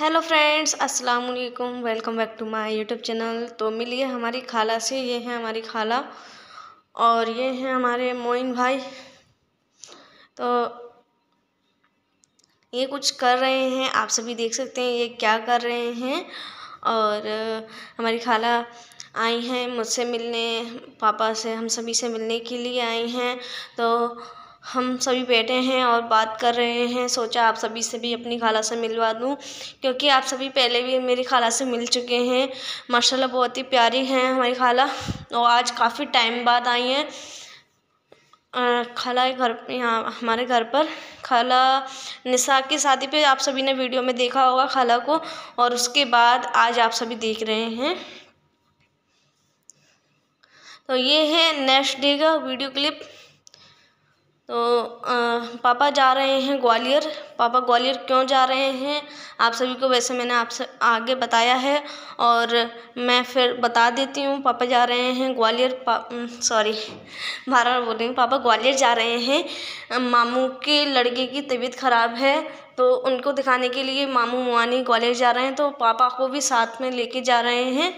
Hello friends, अस्सलाम वालेकुम। Welcome back to my YouTube channel. तो मिलिए हमारी खाला से। ये है हमारी खाला और ये हैं हमारे मोइन भाई। तो ये कुछ कर रहे हैं, आप सभी देख सकते हैं ये क्या कर रहे हैं। और हमारी खाला आई हैं मुझसे मिलने, पापा से, हम सभी से मिलने के लिए आई हैं। तो हम सभी बैठे हैं और बात कर रहे हैं। सोचा आप सभी से भी अपनी खाला से मिलवा दूं, क्योंकि आप सभी पहले भी मेरी खाला से मिल चुके हैं। माशाल्लाह बहुत ही प्यारी हैं हमारी खाला, और आज काफ़ी टाइम बाद आई हैं। खाला के घर, यहाँ हमारे घर पर खाला निशा की शादी पे आप सभी ने वीडियो में देखा होगा खाला को, और उसके बाद आज आप सभी देख रहे हैं। तो ये है नेक्स्ट डे का वीडियो क्लिप। तो पापा जा रहे हैं ग्वालियर। पापा ग्वालियर क्यों जा रहे हैं आप सभी को वैसे मैंने आपसे आगे बताया है, और मैं फिर बता देती हूँ। पापा जा रहे हैं ग्वालियर, सॉरी बार बार बोल रही हूँ। पापा ग्वालियर जा रहे हैं, मामू के लड़के की तबीयत ख़राब है तो उनको दिखाने के लिए मामू मुआनी ग्वालियर जा रहे हैं। तो पापा को भी साथ में लेके जा रहे हैं।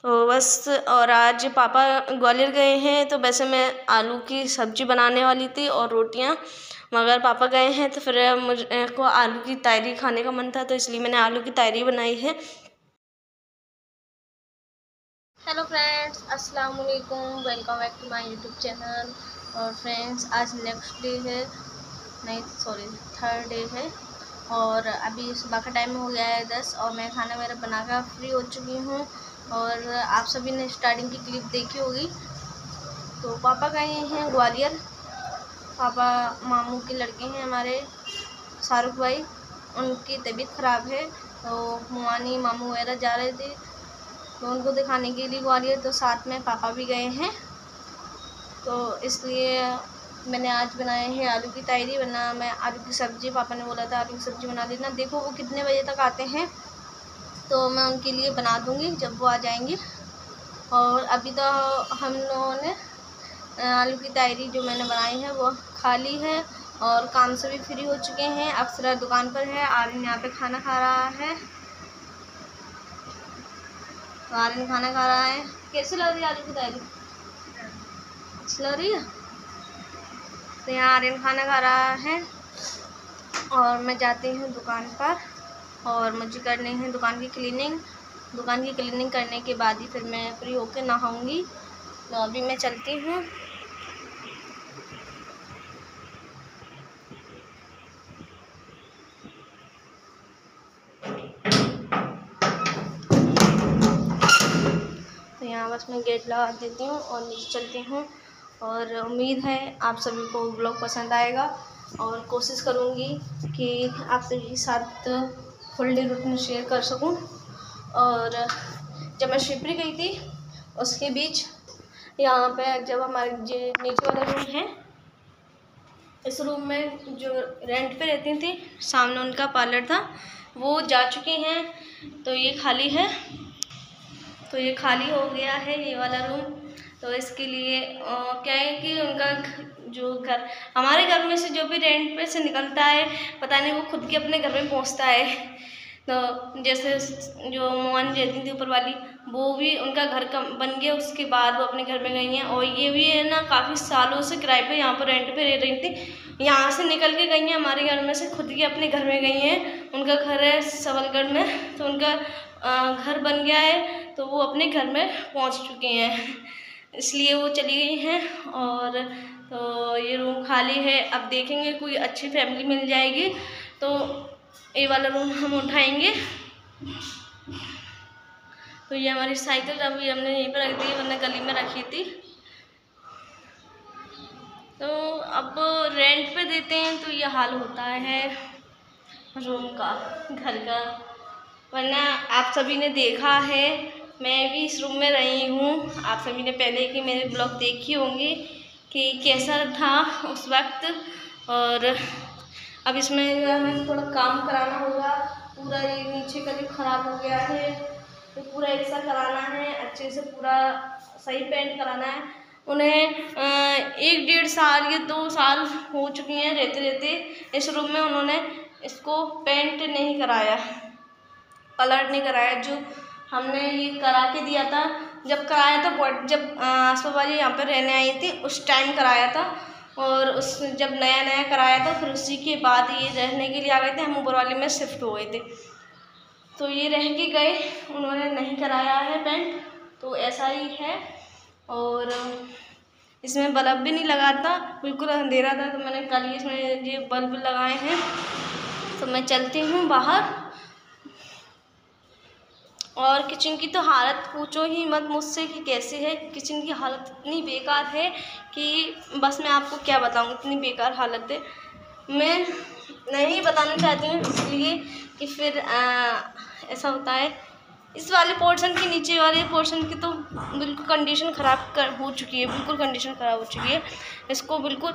तो बस, और आज पापा ग्वालियर गए हैं तो वैसे मैं आलू की सब्ज़ी बनाने वाली थी और रोटियां, मगर पापा गए हैं तो फिर मुझे को आलू की तायरी खाने का मन था, तो इसलिए मैंने आलू की तायरी बनाई है। हेलो फ्रेंड्स, अस्सलाम वालेकुम। Welcome back to my YouTube channel. और फ्रेंड्स आज नेक्स्ट डे है, नहीं सॉरी थर्ड डे है, और अभी सुबह का टाइम हो गया है 10, और मैं खाना मेरा बनाकर फ्री हो चुकी हूँ। और आप सभी ने स्टार्टिंग की क्लिप देखी होगी। तो पापा गए हैं ग्वालियर। पापा मामू के लड़के हैं हमारे शाहरुख भाई, उनकी तबीयत ख़राब है तो मुआनी मामू वगैरह जा रहे थे तो उनको दिखाने के लिए ग्वालियर, तो साथ में पापा भी गए हैं। तो इसलिए मैंने आज बनाए हैं आलू की तायरी, वरना मैं आलू की सब्ज़ी, पापा ने बोला था आलू की सब्ज़ी बना देना। देखो वो कितने बजे तक आते हैं तो मैं उनके लिए बना दूँगी जब वो आ जाएंगे। और अभी तो हम लोगों ने आलू की तायरी जो मैंने बनाई है वो खा ली है, और काम से भी फ्री हो चुके हैं। अक्सर दुकान पर है, आर्यन यहाँ पे खाना खा रहा है। तो आर्यन खाना खा रहा है। कैसी लग रही है आलू की तायरी? अच्छी लग रही है। तो यहाँ आर्यन खाना खा रहा है और मैं जाती हूँ दुकान पर, और मुझे करनी है दुकान की क्लीनिंग। दुकान की क्लीनिंग करने के बाद ही फिर मैं फ्री होकर नहाऊंगी। तो अभी मैं चलती हूँ। तो यहाँ बस मैं गेट लगा देती हूँ और नीचे चलती हूँ। और उम्मीद है आप सभी को ब्लॉग पसंद आएगा, और कोशिश करूँगी कि आप सभी के साथ फुल डे रूटीन शेयर कर सकूँ। और जब मैं शिवपुरी गई थी उसके बीच यहाँ पे, जब हमारे जो नीचे वाला रूम है, इस रूम में जो रेंट पे रहती थी, सामने उनका पार्लर था, वो जा चुकी हैं। तो ये खाली है, तो ये खाली हो गया है ये वाला रूम। तो इसके लिए क्या है कि उनका जो घर, हमारे घर में से जो भी रेंट पे से निकलता है, पता नहीं वो खुद के अपने घर में पहुंचता है। तो जैसे जो मोहन रहती थी ऊपर वाली, वो भी उनका घर का बन गया, उसके बाद वो अपने घर में गई हैं। और ये भी है ना, काफ़ी सालों से किराए पे यहाँ पर रेंट पे रह रही थी। यहाँ से निकल के गई हैं, हमारे घर में से खुद के अपने घर में गई हैं। उनका घर है सबलगढ़ में, तो उनका घर बन गया है, तो वो अपने घर में पहुँच चुके हैं, इसलिए वो चली गई हैं। और तो ये रूम खाली है। अब देखेंगे कोई अच्छी फैमिली मिल जाएगी तो ये वाला रूम हम उठाएंगे। तो ये हमारी साइकिल अभी हमने यहीं पर रख दी, वरना गली में रखी थी। तो अब रेंट पे देते हैं तो ये हाल होता है रूम का, घर का, वरना आप सभी ने देखा है, मैं भी इस रूम में रही हूँ। आप सभी ने पहले की मेरे ब्लॉग देखी होंगी कि कैसा था उस वक्त। और अब इसमें हमें थोड़ा काम कराना होगा। पूरा ये नीचे का जो ख़राब हो गया है तो पूरा एक साथ कराना है, अच्छे से पूरा सही पेंट कराना है। उन्हें 1 डेढ़ साल या 2 साल हो चुकी हैं रहते रहते इस रूम में। उन्होंने इसको पेंट नहीं कराया, कलर नहीं कराया। जो हमने ये करा के दिया था, जब कराया था जब आसपास वाली यहाँ पर रहने आई थी उस टाइम कराया था, और उस जब नया नया कराया था फिर उसी के बाद ये रहने के लिए आ गए थे। हम ऊपर वाले में शिफ्ट हो गए थे, तो ये रह के गए, उन्होंने नहीं कराया है पेंट, तो ऐसा ही है। और इसमें बल्ब भी नहीं लगा था, बिल्कुल अंधेरा था, तो मैंने कल ही इसमें ये बल्ब लगाए हैं। तो मैं चलती हूँ बाहर। और किचन की तो हालत पूछो ही मत मुझसे कि कैसी है। किचन की हालत इतनी बेकार है कि बस मैं आपको क्या बताऊँ, इतनी बेकार हालत है। मैं नहीं बताना चाहती हूँ इसलिए कि फिर ऐसा होता है। इस वाले पोर्शन के नीचे वाले पोर्शन की तो बिल्कुल कंडीशन ख़राब हो चुकी है, बिल्कुल कंडीशन ख़राब हो चुकी है। इसको बिल्कुल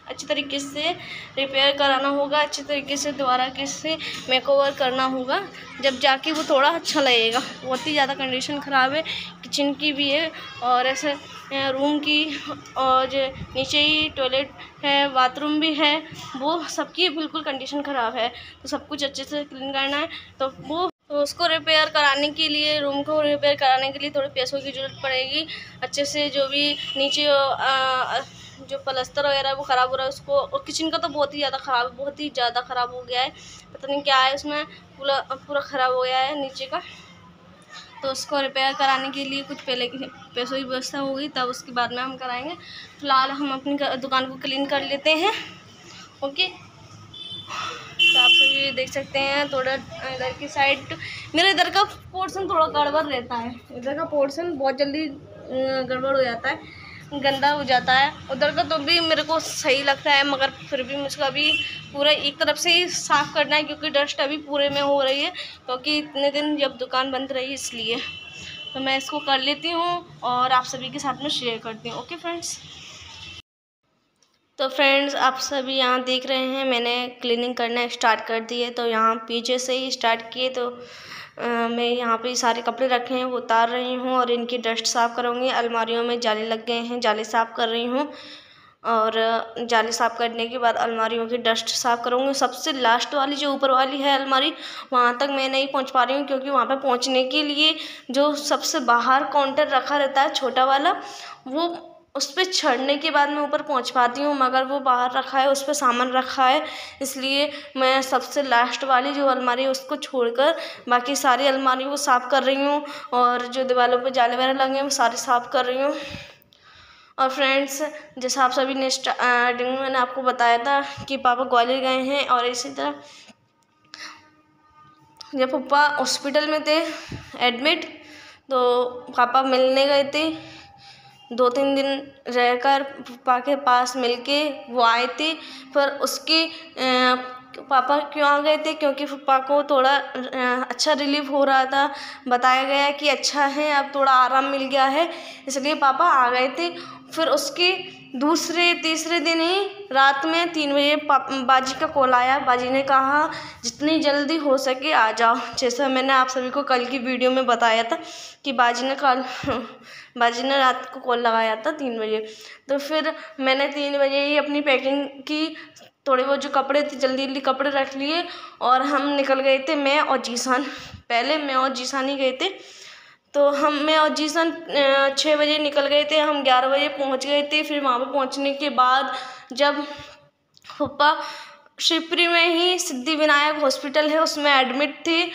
अच्छी तरीके से रिपेयर कराना होगा, अच्छी तरीके से दोबारा से मेकओवर करना होगा, जब जाके वो थोड़ा अच्छा लगेगा। बहुत ही ज़्यादा कंडीशन ख़राब है, किचन की भी है और ऐसे रूम की, और नीचे ही टॉयलेट है, बाथरूम भी है, वो सबकी बिल्कुल कंडीशन ख़राब है। तो सब कुछ अच्छे से क्लीन करना है। तो उसको रिपेयर कराने के लिए, रूम को रिपेयर कराने के लिए थोड़े पैसों की ज़रूरत पड़ेगी। अच्छे से जो भी नीचे जो प्लास्टर वगैरह वो ख़राब हो रहा है उसको, और किचन का तो बहुत ही ज़्यादा ख़राब हो गया है। पता नहीं क्या है उसमें, पूरा ख़राब हो गया है नीचे का। तो उसको रिपेयर कराने के लिए कुछ पहले की पैसों की व्यवस्था होगी, तब उसके बाद में हम कराएंगे। फ़िलहाल हम अपनी दुकान को क्लीन कर लेते हैं। ओके, तो आप सभी देख सकते हैं थोड़ा इधर की साइड, मेरे इधर का पोर्शन थोड़ा गड़बड़ रहता है। इधर का पोर्शन बहुत जल्दी गड़बड़ हो जाता है, गंदा हो जाता है। उधर का तो भी मेरे को सही लगता है, मगर फिर भी मुझको अभी पूरा एक तरफ से ही साफ़ करना है, क्योंकि डस्ट अभी पूरे में हो रही है, क्योंकि इतने दिन जब दुकान बंद रही इसलिए। तो मैं इसको कर लेती हूँ और आप सभी के साथ में शेयर करती हूँ। ओके फ्रेंड्स, तो फ्रेंड्स आप सभी यहाँ देख रहे हैं मैंने क्लीनिंग करना स्टार्ट कर दी है। तो यहाँ पीछे से ही स्टार्ट किए, तो मैं यहाँ पे सारे कपड़े रखे हैं वो उतार रही हूँ और इनकी डस्ट साफ़ करूँगी। अलमारियों में जाले लग गए हैं, जाले साफ़ कर रही हूँ, और जाले साफ़ करने के बाद अलमारियों की डस्ट साफ़ करूँगी। सबसे लास्ट वाली जो ऊपर वाली है अलमारी, वहाँ तक मैं नहीं पहुँच पा रही हूँ, क्योंकि वहाँ पर पहुँचने के लिए जो सबसे बाहर काउंटर रखा रहता है छोटा वाला, वो उस पर चढ़ने के बाद मैं ऊपर पहुंच पाती हूँ, मगर वो बाहर रखा है, उस पर सामान रखा है, इसलिए मैं सबसे लास्ट वाली जो अलमारी है उसको छोड़कर बाकी सारी अलमारी को साफ़ कर रही हूँ। और जो दीवारों पे जाले वगैरह लगे हैं वो सारे साफ़ कर रही हूँ। और फ्रेंड्स, जैसा आप सभी ने स्टार्टिंग में मैंने आपको बताया था कि पापा ग्वालियर गए हैं, और इसी तरह जब पापा हॉस्पिटल में थे एडमिट, तो पापा मिलने गए थे। 2-3 दिन रहकर पापा के पास मिलके वो आए थे। पर उसके पापा क्यों आ गए थे, क्योंकि पापा को थोड़ा अच्छा रिलीफ हो रहा था, बताया गया कि अच्छा है, अब थोड़ा आराम मिल गया है, इसलिए पापा आ गए थे। फिर उसके दूसरे तीसरे दिन ही रात में 3 बजे बाजी का कॉल आया। बाजी ने कहा जितनी जल्दी हो सके आ जाओ, जैसा मैंने आप सभी को कल की वीडियो में बताया था कि बाजी ने रात को कॉल लगाया था 3 बजे। तो फिर मैंने 3 बजे ही अपनी पैकिंग की, थोड़े बहुत जो कपड़े थे जल्दी कपड़े रख लिए, और हम निकल गए थे, मैं और जीसान। पहले मैं और जीसान ही गए थे। तो मैं और जीसान 6 बजे निकल गए थे, हम 11 बजे पहुंच गए थे। फिर वहाँ पर पहुंचने के बाद जब पापा शिवपुरी में ही सिद्धिविनायक हॉस्पिटल है उसमें एडमिट थे,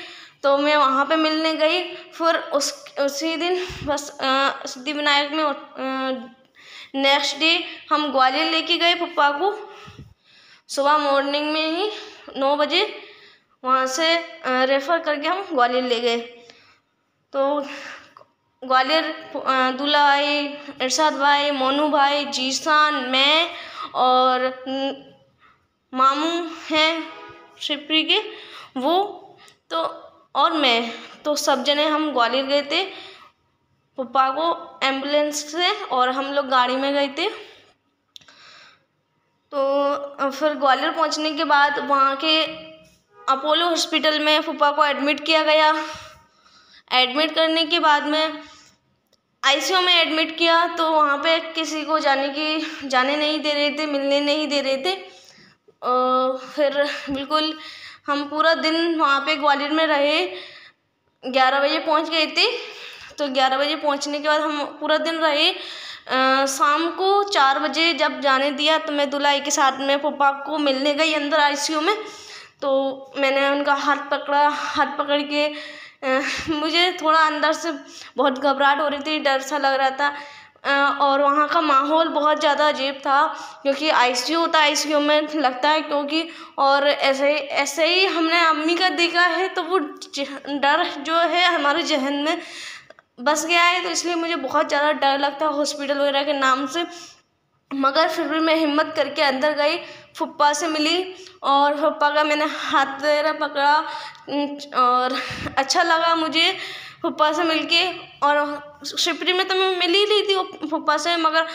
तो मैं वहाँ पे मिलने गई। फिर उसी दिन बस सिद्धिविनायक में नेक्स्ट डे हम ग्वालियर लेके गए पापा को। सुबह मॉर्निंग में ही 9 बजे वहाँ से रेफ़र करके हम ग्वालियर ले गए। तो ग्वालियर दूल्हा भाई, इरशाद भाई, मोनू भाई, जीसान, मैं और मामू हैं शिवपुरी के, वो तो और मैं, तो सब जने हम ग्वालियर गए थे पापा को एम्बुलेंस से, और हम लोग गाड़ी में गए थे। तो फिर ग्वालियर पहुंचने के बाद वहाँ के अपोलो हॉस्पिटल में पापा को एडमिट किया गया। एडमिट करने के बाद में आईसीयू में एडमिट किया, तो वहाँ पे किसी को जाने नहीं दे रहे थे, मिलने नहीं दे रहे थे। फिर बिल्कुल हम पूरा दिन वहाँ पे ग्वालियर में रहे। 11 बजे पहुँच गए थे। तो 11 बजे पहुँचने के बाद हम पूरा दिन रहे। शाम को 4 बजे जब जाने दिया तो मैं दुल्हाई के साथ में पापा को मिलने गई अंदर आईसीयू में। तो मैंने उनका हाथ पकड़ा। हाथ पकड़ के मुझे थोड़ा अंदर से बहुत घबराहट हो रही थी, डर सा लग रहा था। और वहाँ का माहौल बहुत ज़्यादा अजीब था, क्योंकि आईसीयू होता है, आईसीयू में लगता है क्योंकि और ऐसे ही हमने अम्मी का देखा है, तो वो डर जो है हमारे जहन में बस गया है। तो इसलिए मुझे बहुत ज़्यादा डर लगता है हॉस्पिटल वगैरह के नाम से। मगर फिर भी मैं हिम्मत करके अंदर गई, फूफा से मिली और फूफा का मैंने हाथ वगैरह पकड़ा और अच्छा लगा मुझे फूफा से मिलके। और शिवपुरी में तो मैं मिल ही ली थी फूफा से, मगर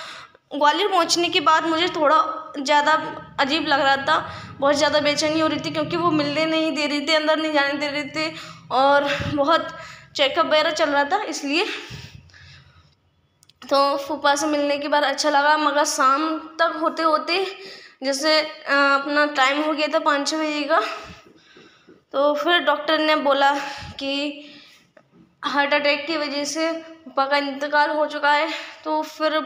ग्वालियर पहुंचने के बाद मुझे थोड़ा ज़्यादा अजीब लग रहा था, बहुत ज़्यादा बेचैनी हो रही थी, क्योंकि वो मिलने नहीं दे रही थी, अंदर नहीं जाने दे रहे थे और बहुत चेकअप वगैरह चल रहा था इसलिए। तो फूफा से मिलने के बाद अच्छा लगा, मगर शाम तक होते होते जैसे अपना टाइम हो गया था 5-6 बजे का। तो फिर डॉक्टर ने बोला कि हार्ट अटैक की वजह से पापा का इंतकाल हो चुका है। तो फिर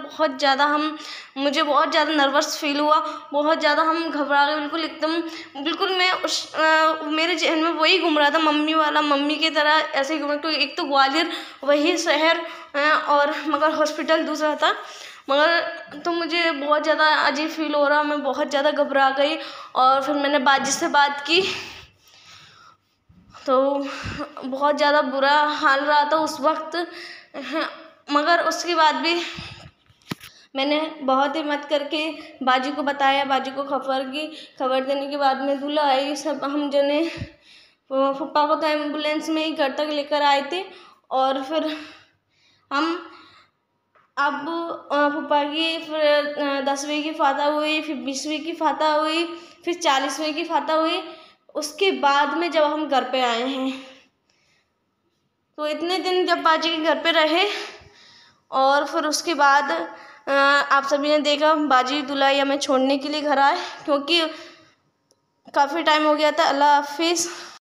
मुझे बहुत ज़्यादा नर्वस फील हुआ, बहुत ज़्यादा हम घबरा गए बिल्कुल एकदम। बिल्कुल मैं मेरे जहन में वही घूम रहा था, मम्मी की तरह ऐसे ही घूम रहा, क्योंकि एक तो ग्वालियर वही शहर और मगर हॉस्पिटल दूसरा था। मगर तो मुझे बहुत ज़्यादा अजीब फील हो रहा, मैं बहुत ज़्यादा घबरा गई। और फिर मैंने बाजी से बात की, तो बहुत ज़्यादा बुरा हाल रहा था उस वक्त। मगर उसके बाद भी मैंने बहुत हिम्मत करके बाजी को बताया, बाजी को खबर देने के बाद में दूल्हा आई, सब हम जने फूफा को तो एम्बुलेंस में ही घर तक लेकर आए थे। और फिर हम अब फूफा की फिर 10वीं की फातह हुई, फिर 20वीं की फातह हुई, फिर 40वीं की फातह हुई। उसके बाद में जब हम घर पे आए हैं, तो इतने दिन जब बाजी के घर पे रहे और फिर उसके बाद आप सभी ने देखा बाजी दुल्हाई हमें छोड़ने के लिए घर आए, क्योंकि काफ़ी टाइम हो गया था। अल्लाह हाफिज़।